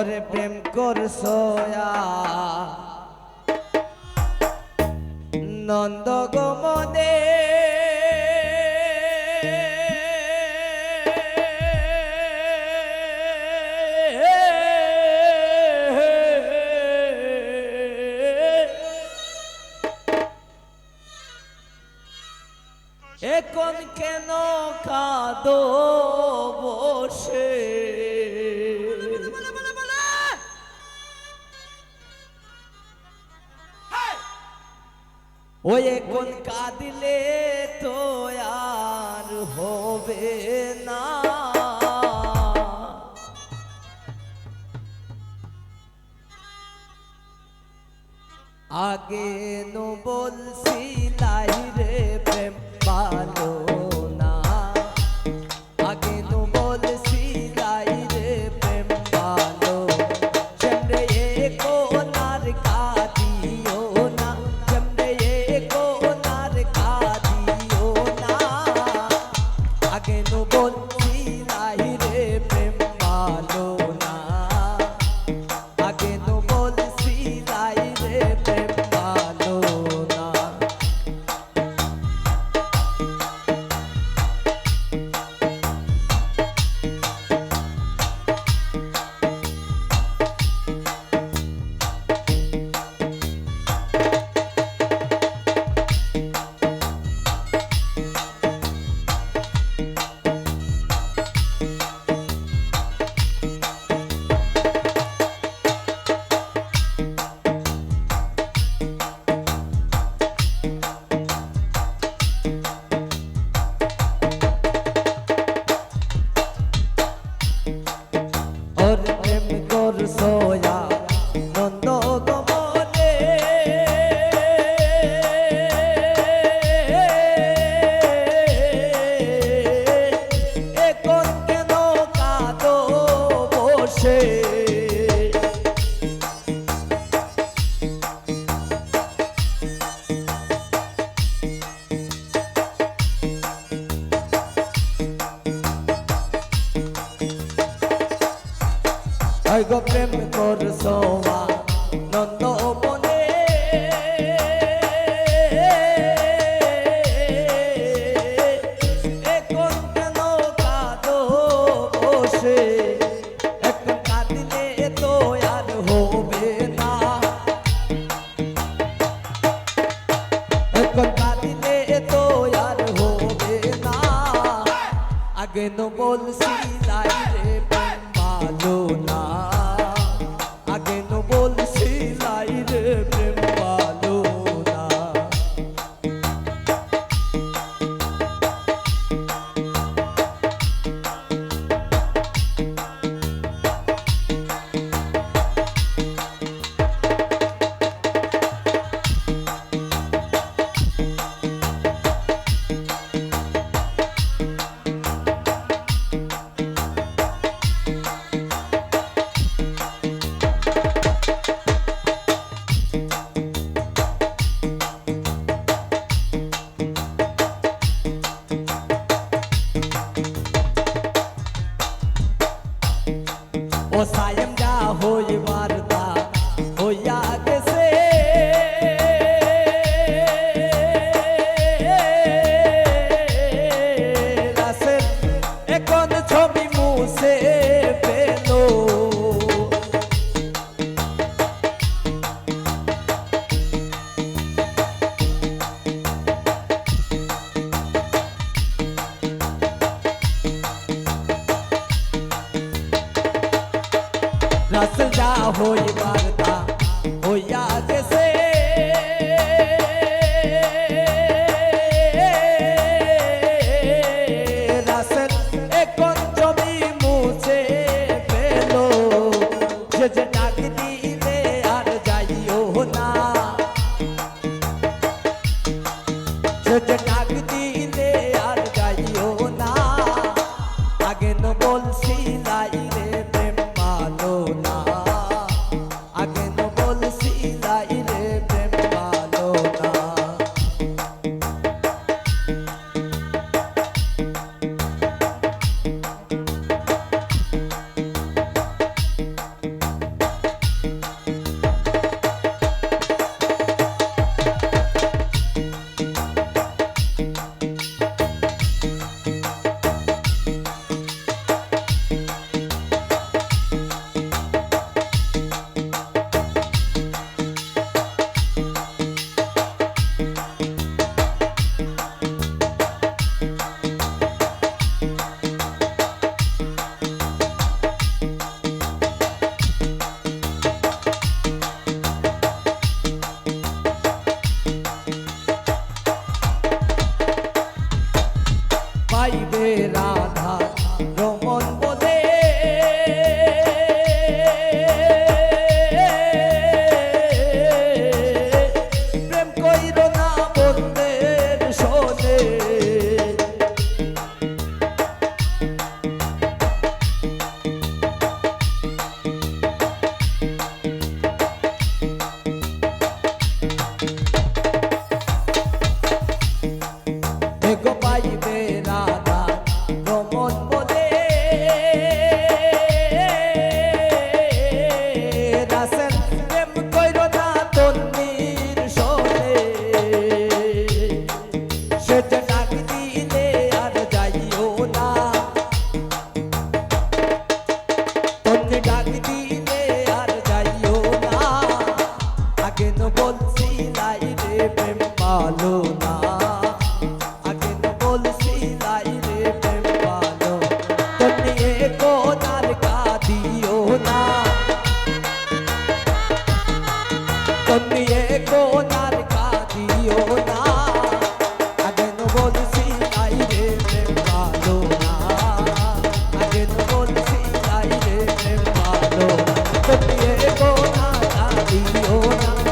ওরে প্রেম করছয়া নন্দ গমনে এখন কেন কাঁদো বসে ওই এখন কাঁদিলে তো আর হবে না আগে নো বলছিলাই রে প্রেম ভালো না আগে নো বলছিলাই রে প্রেম ভালো চন্দ্রে কোনার কাঁদিও না চন্দ্রে কোনার কাঁদিও না আগে নো বলছিলাই রে প্রেম ভালো না আগে নো বলছিলাই রে প্রেম ভালো না और प्रेम कर सोया नंद गमने এখন কেন কাঁদো বসে ওই গো প্রেম করছয়া নন্দ বনে এখন কেন কাঁদো বসে এখন কাঁদিলে তো আর হবে না এখন কাঁদিলে তো আর হবে না আগে নো বলছিলাই রে প্রেম ভালো না আগে নো বলছিলাই রে প্রেম ভালো না ও সায়ম যা হইবার তা হইয়া গেছে রাসের এখন ছবি মুছে পেলো রাস যা হইবার তা হইয়া গেছে রাসের এখন ছবি মুছে পেলো সে যে ডাক দিলে আর যাইও না সে যে ডাক দিলে আর যাইও না আগে ন বলছিলাই রে প্রেম ভালো না আগে ন বলছিলাই রে প্রেম ভালো না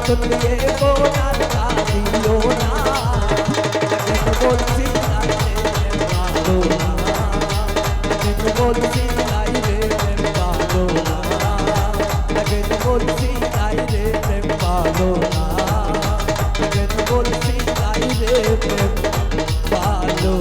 শুনলিয়ে বোনার কাঁদিও না কিন্তু বলছি তাই রে প্রেম ভালো না কিন্তু বলছি তাই রে প্রেম ভালো না কিন্তু বলছি তাই রে প্রেম ভালো না কিন্তু বলছি তাই রে প্রেম ভালো